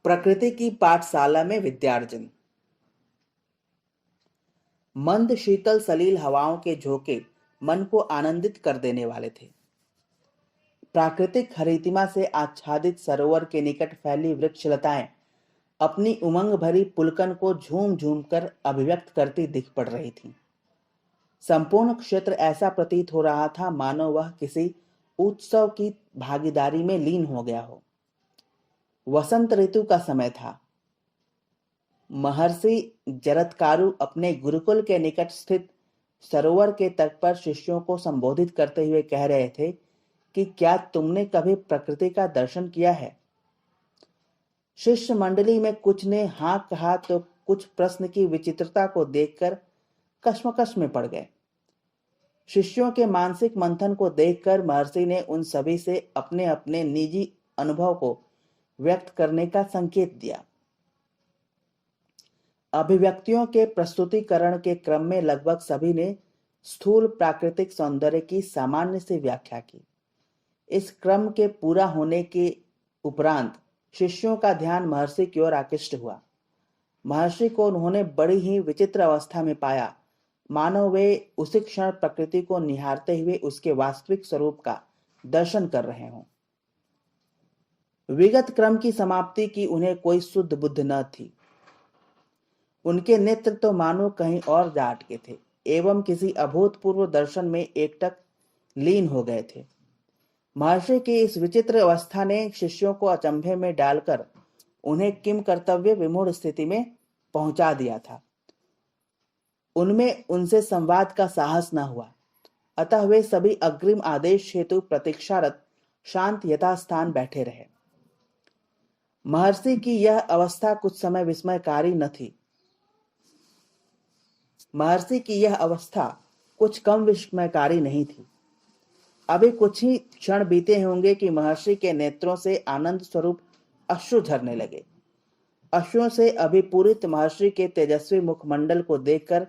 प्रकृति की पाठशाला में विद्यार्जन। मंद शीतल सलील हवाओं के झोंके मन को आनंदित कर देने वाले थे। प्राकृतिक हरितिमा से आच्छादित सरोवर के निकट फैली वृक्षलताएं अपनी उमंग भरी पुलकन को झूम झूम कर अभिव्यक्त करती दिख पड़ रही थीं। संपूर्ण क्षेत्र ऐसा प्रतीत हो रहा था मानो वह किसी उत्सव की भागीदारी में लीन हो गया हो। वसंत ऋतु का समय था। महर्षि जरत्कारु अपने गुरुकुल के निकट स्थित सरोवर के तट पर शिष्यों को संबोधित करते हुए कह रहे थे कि क्या तुमने कभी प्रकृति का दर्शन किया है। शिष्य मंडली में कुछ ने हाँ कहा तो कुछ प्रश्न की विचित्रता को देखकर कश्मकश में पड़ गए। शिष्यों के मानसिक मंथन को देखकर महर्षि ने उन सभी से अपने अपने निजी अनुभव को व्यक्त करने का संकेत दिया। अभिव्यक्तियों के प्रस्तुतिकरण के क्रम में लगभग सभी ने स्थूल प्राकृतिक सौंदर्य की सामान्य से व्याख्या की। इस क्रम के पूरा होने के उपरांत शिष्यों का ध्यान महर्षि की ओर आकृष्ट हुआ। महर्षि को उन्होंने बड़ी ही विचित्र अवस्था में पाया, मानो वे उसी क्षण प्रकृति को निहारते हुए उसके वास्तविक स्वरूप का दर्शन कर रहे हों। विगत क्रम की समाप्ति की उन्हें कोई शुद्ध बुद्ध न थी। उनके नेत्र तो मानो कहीं और जा अटके थे एवं किसी अभूतपूर्व दर्शन में एकटक लीन हो गए थे। महर्षि की इस विचित्र अवस्था ने शिष्यों को अचंभे में डालकर उन्हें किम कर्तव्य विमूढ़ स्थिति में पहुंचा दिया था। उनमें उनसे संवाद का साहस न हुआ, अतः वे सभी अग्रिम आदेश हेतु प्रतीक्षारत शांत यथास्थान बैठे रहे। महर्षि की यह अवस्था कुछ समय विस्मयकारी न थी। महर्षि की यह अवस्था कुछ कम विस्मयकारी नहीं थी। अभी कुछ ही क्षण बीते होंगे कि महर्षि के नेत्रों से आनंद स्वरूप अश्रु झरने लगे। अश्रुओं से अभिपूरित महर्षि के तेजस्वी मुखमंडल को देखकर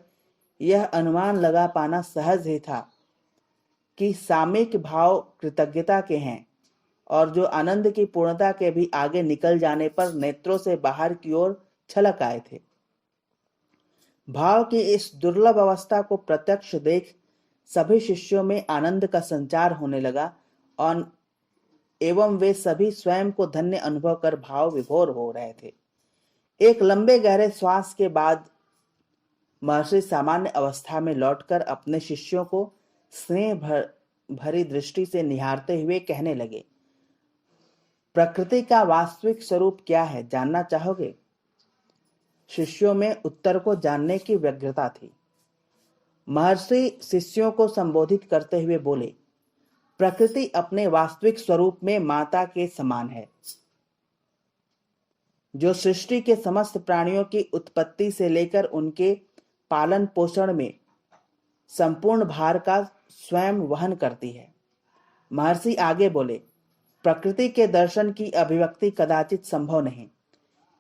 यह अनुमान लगा पाना सहज ही था कि सामयिक भाव कृतज्ञता के हैं और जो आनंद की पूर्णता के भी आगे निकल जाने पर नेत्रों से बाहर की ओर छलक आए थे। भाव की इस दुर्लभ अवस्था को प्रत्यक्ष देख सभी शिष्यों में आनंद का संचार होने लगा और एवं वे सभी स्वयं को धन्य अनुभव कर भाव विभोर हो रहे थे। एक लंबे गहरे श्वास के बाद महर्षि सामान्य अवस्था में लौटकर अपने शिष्यों को स्नेह भरी दृष्टि से निहारते हुए कहने लगे, प्रकृति का वास्तविक स्वरूप क्या है, जानना चाहोगे। शिष्यों में उत्तर को जानने की व्यग्रता थी। महर्षि शिष्यों को संबोधित करते हुए बोले, प्रकृति अपने वास्तविक स्वरूप में माता के समान है, जो सृष्टि के समस्त प्राणियों की उत्पत्ति से लेकर उनके पालन पोषण में संपूर्ण भार का स्वयं वहन करती है। महर्षि आगे बोले, प्रकृति के दर्शन की अभिव्यक्ति कदाचित संभव नहीं।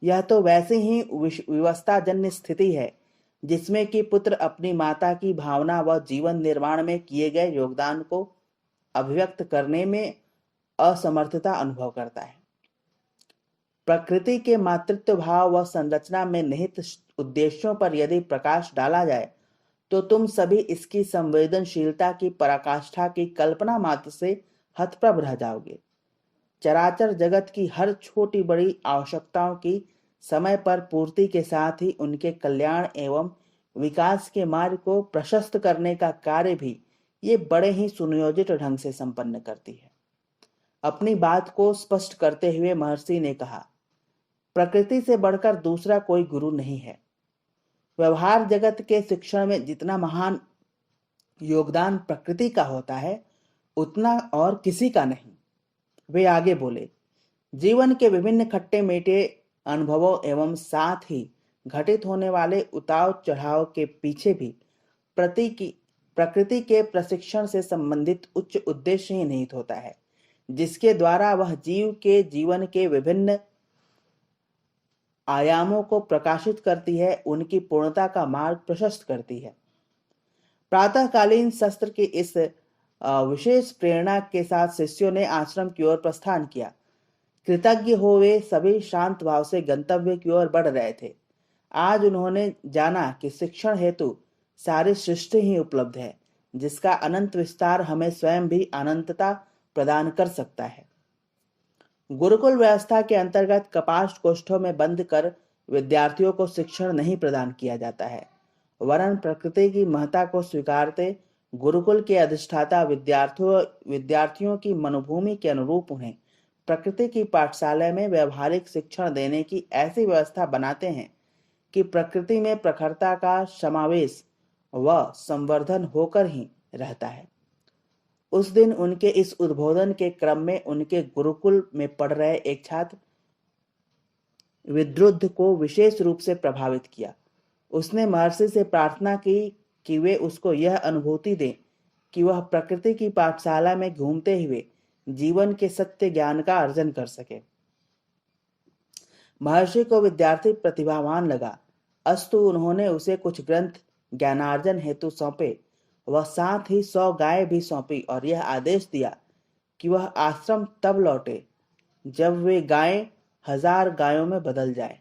यह तो वैसी ही विवस्थाजन्य स्थिति है जिसमें कि पुत्र अपनी माता की भावना व जीवन निर्माण में किए गए योगदान को अभिव्यक्त करने में असमर्थता अनुभव करता है। प्रकृति के मातृत्व भाव व संरचना में निहित उद्देश्यों पर यदि प्रकाश डाला जाए तो तुम सभी इसकी संवेदनशीलता की पराकाष्ठा की कल्पना मात्र से हतप्रभ रह जाओगे। चराचर जगत की हर छोटी बड़ी आवश्यकताओं की समय पर पूर्ति के साथ ही उनके कल्याण एवं विकास के मार्ग को प्रशस्त करने का कार्य भी ये बड़े ही सुनियोजित ढंग से संपन्न करती है। अपनी बात को स्पष्ट करते हुए महर्षि ने कहा, प्रकृति से बढ़कर दूसरा कोई गुरु नहीं है। व्यवहार जगत के शिक्षण में जितना महान योगदान प्रकृति का होता है उतना और किसी का नहीं। वे आगे बोले, जीवन के विभिन्न खट्टे मीठे अनुभवों एवं साथ ही घटित होने वाले उतार चढ़ाव के पीछे भी प्रकृति के प्रशिक्षण से संबंधित उच्च उद्देश्य ही निहित होता है, जिसके द्वारा वह जीव के जीवन के विभिन्न आयामों को प्रकाशित करती है, उनकी पूर्णता का मार्ग प्रशस्त करती है। प्रातःकालीन शस्त्र की इस विशेष प्रेरणा के साथ शिष्यों ने आश्रम की ओर प्रस्थान किया। कृतज्ञ हो वे सभी शांत भाव से गंतव्य की ओर बढ़ रहे थे। आज उन्होंने जाना कि शिक्षण हेतु सारी सृष्टि ही उपलब्ध है, जिसका अनंत विस्तार हमें स्वयं भी अनंतता प्रदान कर सकता है। गुरुकुल व्यवस्था के अंतर्गत कपाट कोष्ठों में बंद कर विद्यार्थियों को शिक्षण नहीं प्रदान किया जाता है, वरन प्रकृति की महत्ता को स्वीकारते गुरुकुल के अधिष्ठाता विद्यार्थियों की मनोभूमि के अनुरूप उन्हें प्रकृति की पाठशाला में व्यवहारिक शिक्षण देने की ऐसी व्यवस्था बनाते हैं कि प्रकृति में प्रखरता का समावेश व संवर्धन होकर ही रहता है। उस दिन उनके इस उद्बोधन के क्रम में उनके गुरुकुल में पढ़ रहे एक छात्र विद्रुद्ध को विशेष रूप से प्रभावित किया। उसने महर्षि से प्रार्थना की कि वे उसको यह अनुभूति दें कि वह प्रकृति की पाठशाला में घूमते हुए जीवन के सत्य ज्ञान का अर्जन कर सके। महर्षि को विद्यार्थी प्रतिभावान लगा, अस्तु उन्होंने उसे कुछ ग्रंथ ज्ञानार्जन हेतु सौंपे। वह साथ ही 100 गायें भी सौंपी और यह आदेश दिया कि वह आश्रम तब लौटे जब वे गायें 1000 गायों में बदल जाए।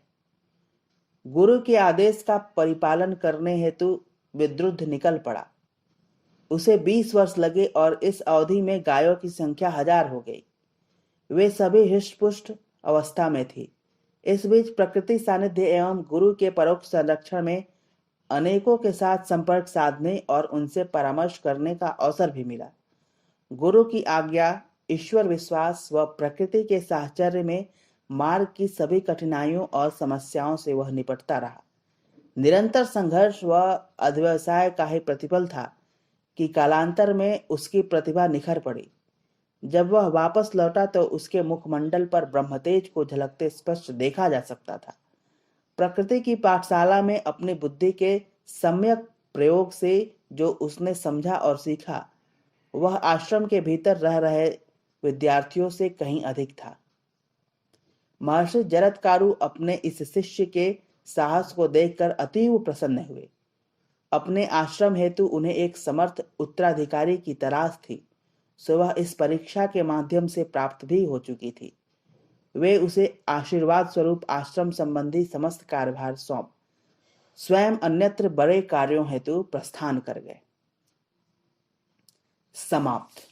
गुरु के आदेश का परिपालन करने हेतु विद्रुद्ध निकल पड़ा। उसे 20 वर्ष लगे और इस अवधि में गायों की संख्या 1000 हो गई। वे सभी हृष्टपुष्ट अवस्था में थी। इस बीच प्रकृति सानिध्य एवं गुरु के परोक्ष संरक्षण में अनेकों के साथ संपर्क साधने और उनसे परामर्श करने का अवसर भी मिला। गुरु की आज्ञा, ईश्वर विश्वास व प्रकृति के साहचर्य में मार्ग की सभी कठिनाइयों और समस्याओं से वह निपटता रहा। निरंतर संघर्ष व अध्यवसाय का ही प्रतिफल था कि कालांतर में उसकी प्रतिभा निखर पड़ी। जब वह वापस लौटा तो उसके मुखमंडल पर ब्रह्मतेज को झलकते स्पष्ट देखा जा सकता था। प्रकृति की पाठशाला में अपनी बुद्धि के सम्यक प्रयोग से जो उसने समझा और सीखा, वह आश्रम के भीतर रह रहे विद्यार्थियों से कहीं अधिक था। महर्षि जरत्कारु अपने इस शिष्य के साहस को देखकर अतीव प्रसन्न हुए। अपने आश्रम हेतु उन्हें एक समर्थ उत्तराधिकारी की तलाश थी, सो वह इस परीक्षा के माध्यम से प्राप्त भी हो चुकी थी। वे उसे आशीर्वाद स्वरूप आश्रम संबंधी समस्त कार्यभार सौंप स्वयं अन्यत्र बड़े कार्यों हेतु प्रस्थान कर गए। समाप्त।